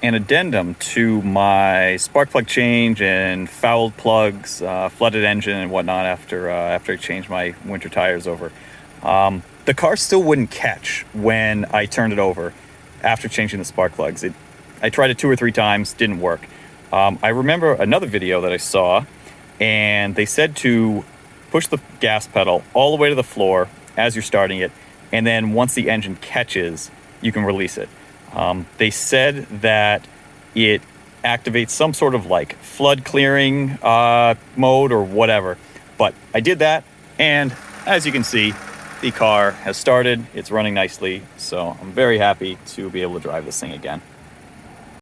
an addendum to my spark plug change and fouled plugs, flooded engine and whatnot after I changed my winter tires over. The car still wouldn't catch when I turned it over after changing the spark plugs. I tried it 2 or 3 times, didn't work. I remember another video that I saw, and they said to push the gas pedal all the way to the floor as you're starting it, and then once the engine catches, you can release it. They said that it activates some sort of like flood clearing mode or whatever. But I did that, and as you can see, the car has started. It's running nicely, so I'm very happy to be able to drive this thing again.